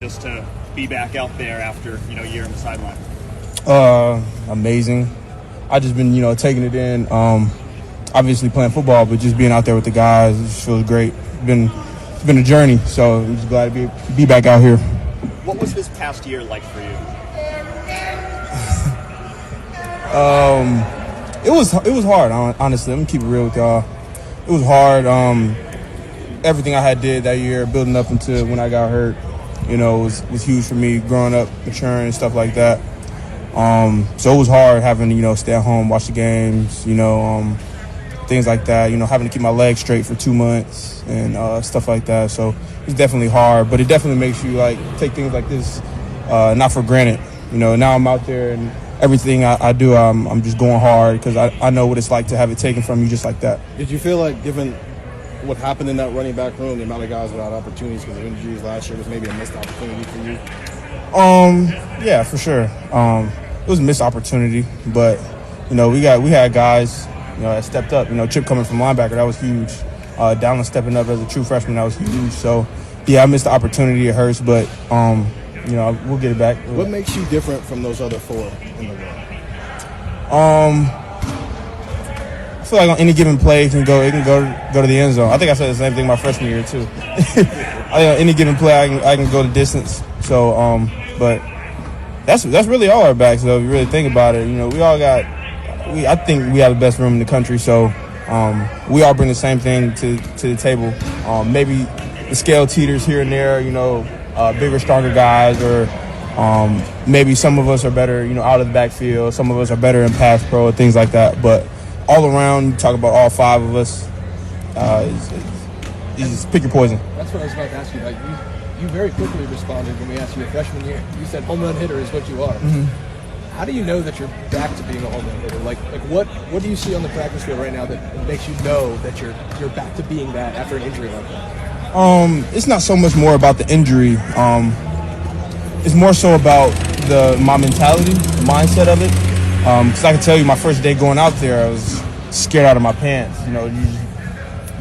Just to be back out there after a year on the sideline? Amazing. I just been taking it in. Obviously playing football, but just being out there with the guys, it just feels great. It's been a journey, so I'm just glad to be back out here. What was this past year like for you? It was hard. Honestly, let me keep it real with y'all. It was hard. Everything I had did that year, building up into when I got hurt, was huge for me. Growing up, maturing, and stuff like that. So it was hard having to stay at home, watch the games, things like that. Having to keep my legs straight for 2 months and stuff like that. So it's definitely hard, but it definitely makes you take things like this not for granted. Now I'm out there and everything I do, I'm just going hard because I know what it's like to have it taken from you just like that. Did you feel like, given what happened in that running back room, the amount of guys without opportunities because of injuries last year was maybe a missed opportunity for you? Yeah, for sure. It was a missed opportunity, but we had guys that stepped up. Chip coming from linebacker, that was huge. Dallin stepping up as a true freshman, that was huge. So yeah, I missed the opportunity. It hurts, but we'll get it back. What makes you different from those other four in the room? I feel like on any given play, it can go to the end zone. I think I said the same thing my freshman year too. I think on any given play, I can go the distance. So, but that's really all our backs though. If you really think about it, I think we have the best room in the country. So, we all bring the same thing to the table. Maybe the scale teeters here and there. Bigger, stronger guys, or maybe some of us are better, out of the backfield. Some of us are better in pass pro, things like that. But all around, you talk about all five of us, you just pick your poison. That's what I was about to ask you. You very quickly responded when we asked you your freshman year. You said home run hitter is what you are. Mm-hmm. How do you know that you're back to being a home run hitter? What do you see on the practice field right now that makes you know that you're back to being that after an injury like that? It's not so much more about the injury. It's more so about my mentality, the mindset of it. Because I can tell you, my first day going out there, I was scared out of my pants. You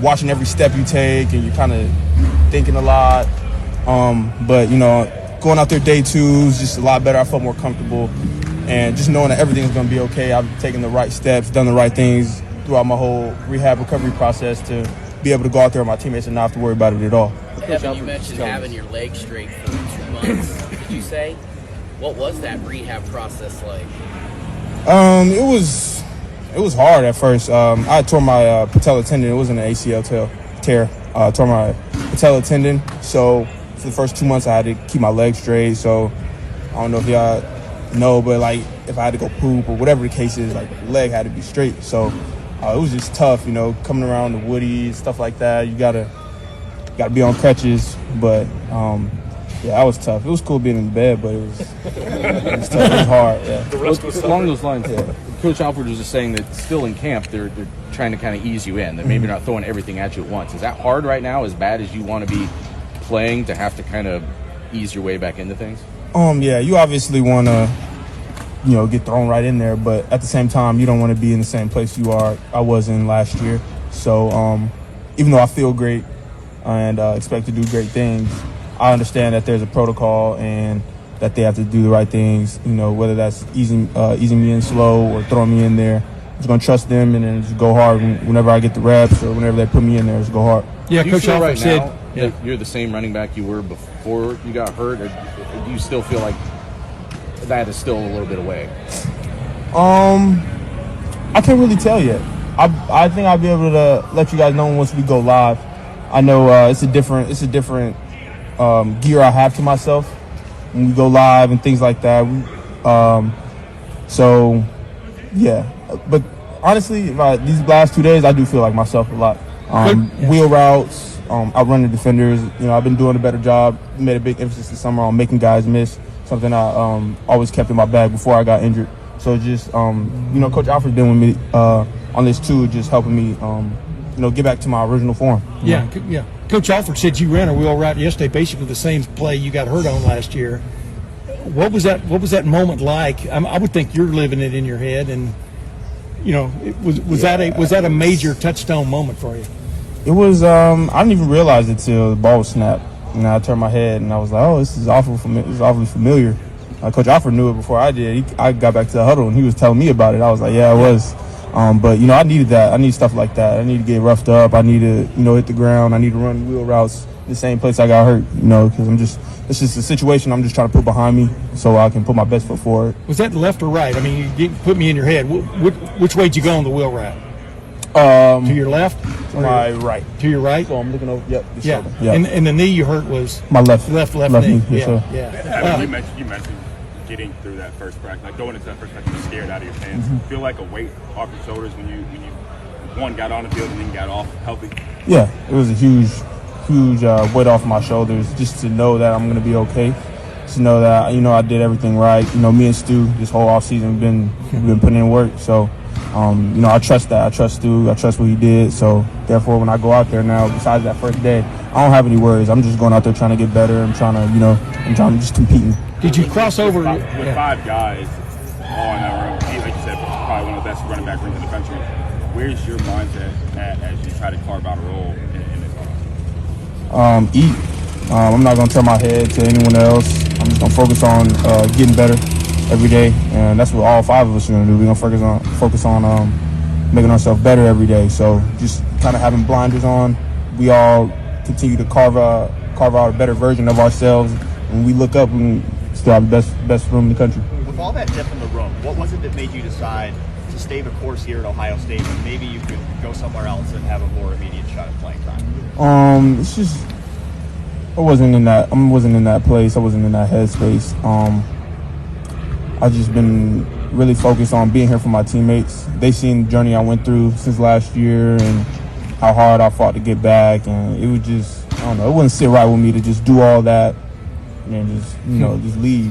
watching every step you take, and you're kind of thinking a lot. But going out there day two is just a lot better. I felt more comfortable, and just knowing that everything's going to be okay. I've taken the right steps, done the right things throughout my whole rehab recovery process to be able to go out there with my teammates and not have to worry about it at all. Evan, you mentioned having your legs straight for 2 months. Did you say? What was that rehab process like? It was hard at first. I tore my patella tendon. It wasn't an ACL tear. Tore my patella tendon. So for the first 2 months, I had to keep my legs straight. So I don't know if y'all know, but if I had to go poop or whatever the case is, the leg had to be straight. So it was just tough, coming around the woodies, stuff like that. You gotta be on crutches, but yeah, that was tough. It was cool being in bed, but it was tough. It was hard. Yeah. The rest was along those lines. Yeah. Coach Alford was just saying that still in camp, they're trying to kind of ease you in. That maybe not throwing everything at you at once. Is that hard right now? As bad as you want to be playing, to have to kind of ease your way back into things? Yeah, you obviously want to, get thrown right in there, but at the same time, you don't want to be in the same place I was in last year. So even though I feel great and expect to do great things, I understand that there's a protocol and that they have to do the right things, whether that's easing me in slow or throwing me in there. I'm just going to trust them and then just go hard whenever I get the reps or whenever they put me in there, just go hard. Yeah, Coach Alford said that you're the same running back you were before you got hurt, or do you still feel like that is still a little bit away? I can't really tell yet. I think I'll be able to let you guys know once we go live. I know it's a different gear I have to myself when we go live and things like that. So yeah, but honestly, these last 2 days I do feel like myself a lot. Wheel routes, outrunning defenders. I've been doing a better job. Made a big emphasis this summer on making guys miss, something I always kept in my bag before I got injured. So just Coach Alfred's been with me on this too, just helping me get back to my original form. Yeah. Coach Alford said you ran a wheel route yesterday, basically the same play you got hurt on last year. What was that moment like? I would think you're living it in your head, and was that a major touchstone moment for you? It was. I didn't even realize it till the ball was snapped. And I turned my head, and I was like, oh, this is awfully familiar. Coach Alford knew it before I did. I got back to the huddle, and he was telling me about it. I was like, yeah, it was. But, I needed that. I need stuff like that. I need to get roughed up. I need to, hit the ground. I need to run wheel routes in the same place I got hurt, because it's just a situation I'm just trying to put behind me so I can put my best foot forward. Was that left or right? I mean, you put me in your head. Which way did you go on the wheel route? To your left? To my right. To your right? So I'm looking over. Yep. Yeah. Shoulder. Yep. And the knee you hurt was my left knee. knee. Yes, sir. Yeah. You mentioned getting through that first practice, like going into that first practice, scared out of your pants. Feel like a weight off your shoulders when you one got on the field and then got off healthy. Yeah, it was a huge weight off my shoulders just to know that I'm going to be okay. To know that I did everything right. Me and Stu this whole offseason been putting in work. So. I trust that. I trust Stu. I trust what he did. So, therefore, when I go out there now, besides that first day, I don't have any worries. I'm just going out there trying to get better. I'm trying to just competing. Did you cross over? With 5 guys all in that room, like you said, probably one of the best running back rooms in the country. Where's your mindset as you try to carve out a role in this offense? Eat. I'm not going to turn my head to anyone else. I'm just going to focus on getting better every day, and that's what all 5 of us are going to do. We're going to focus on making ourselves better every day. So just kind of having blinders on, we all continue to carve out a better version of ourselves. When we look up, we still have the best room in the country. With all that dip in the room, what was it that made you decide to stay the course here at Ohio State when maybe you could go somewhere else and have a more immediate shot at playing time? It's just I wasn't in that place. I wasn't in that headspace. I've just been really focused on being here for my teammates. They seen the journey I went through since last year and how hard I fought to get back, and it was just, I don't know, it wouldn't sit right with me to just do all that and just, just leave.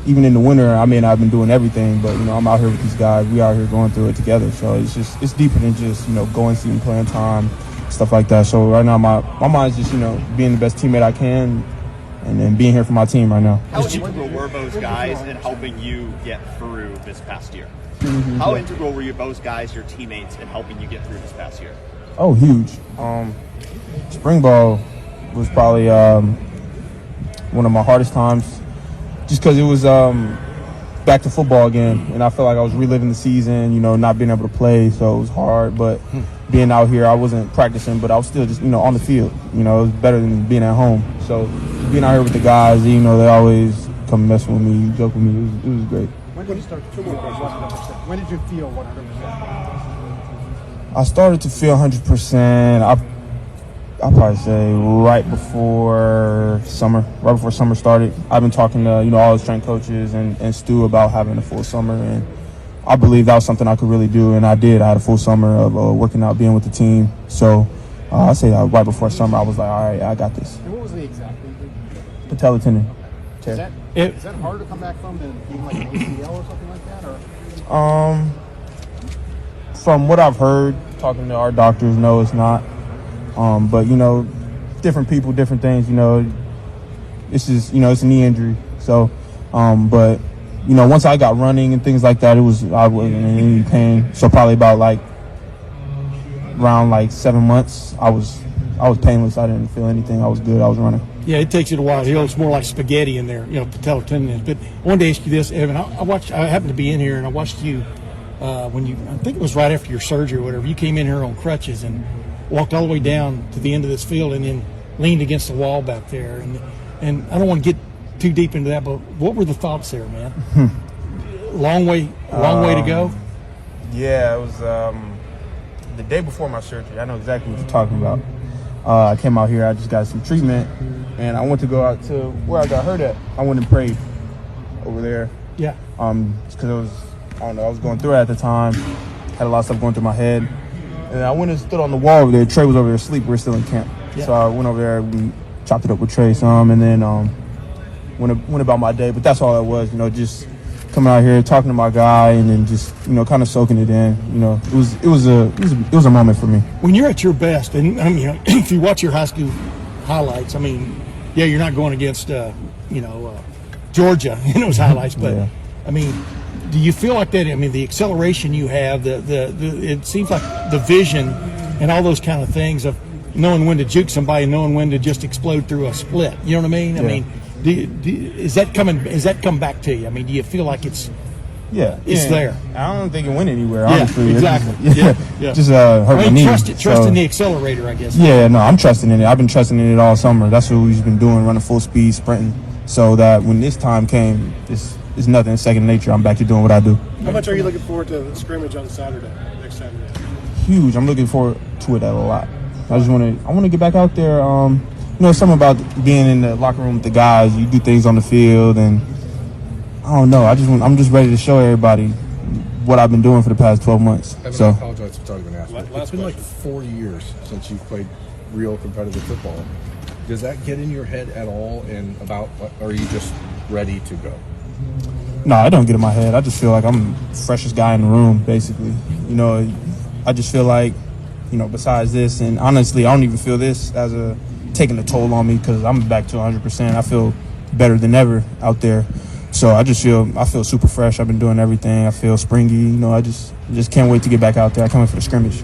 Even in the winter, I may not have been doing everything, but, I'm out here with these guys. We out here going through it together. So it's deeper than just, going, seeing playing time, stuff like that. So right now my mind's just, being the best teammate I can, and then being here for my team right now. How integral were those guys in helping you get through this past year? How integral were those guys, your teammates, in helping you get through this past year? Oh, huge. Spring ball was probably one of my hardest times, just because it was back to football again, and I felt like I was reliving the season, not being able to play, so it was hard. But being out here, I wasn't practicing, but I was still just, on the field. It was better than being at home. So being out here with the guys, they always come mess with me, joke with me. It was great. When did you start? 2 more questions. When did you feel 100%? I started to feel 100%. I'll probably say right before summer started. I've been talking to all the strength coaches and Stu about having a full summer, and I believe that was something I could really do, and I did. I had a full summer of working out, being with the team. So I say right before summer, I was like, all right, I got this. And what was the exact injury? Patella tendon. Is that harder to come back from than even like an ACL or something like that? Or from what I've heard, talking to our doctors, no, it's not. But different people, different things. It's just it's a knee injury. So, but once I got running and things like that, I wasn't in any pain. So probably about around 7 months, I was painless. I didn't feel anything. I was good. I was running. Yeah, it takes it a while. It's more like spaghetti in there, patella tendon. But I wanted to ask you this, Evan. I happened to be in here and I watched you when I think it was right after your surgery or whatever. You came in here on crutches and walked all the way down to the end of this field and then leaned against the wall back there. And I don't want to get too deep into that, but what were the thoughts there, man? Long way to go? Yeah, it was the day before my surgery. I know exactly what you're talking about. I came out here, I just got some treatment, and I went to go out to where I got hurt at. I went and prayed over there. Yeah. Because I was going through it at the time. Had a lot of stuff going through my head. And I went and stood on the wall over there. Trey was over there asleep. We were still in camp. Yeah. So I went over there, we chopped it up with Trey some, and then went about my day. But that's all it was, just coming out here, talking to my guy, and then just, kind of soaking it in. It was a moment for me. When you're at your best, and if you watch your high school highlights, you're not going against, Georgia in those highlights, but yeah. Do you feel like that? The acceleration you have, it seems like the vision and all those kind of things of, knowing when to juke somebody, knowing when to just explode through a split. You know what I mean? I mean, is that come back to you? I mean, do you feel like it's there? I don't think it went anywhere. Yeah, Honestly, exactly. Yeah. Just hurt my knee. Trusting the accelerator, I guess. Yeah, no, I'm trusting in it. I've been trusting in it all summer. That's what we've been doing, running full speed, sprinting. So that when this time came, it's nothing. It's second nature. I'm back to doing what I do. How much are you looking forward to the scrimmage on next Saturday? Huge. I'm looking forward to it a lot. I want to get back out there. You know, something about being in the locker room with the guys. You do things on the field, and I don't know. I'm just ready to show everybody what I've been doing for the past 12 months. Evan, So I apologize for talking about that. It's been like 4 years since you've played real competitive football. Does that get in your head at all? And about, are you just ready to go? no, I don't get in my head. I just feel like I'm the freshest guy in the room, basically. You know, I just feel like, you know, besides this, and honestly, I don't even feel this as taking a toll on me because I'm back to 100%. I feel better than ever out there. So I feel super fresh. I've been doing everything. I feel springy. You know, I just can't wait to get back out there. I come in for the scrimmage.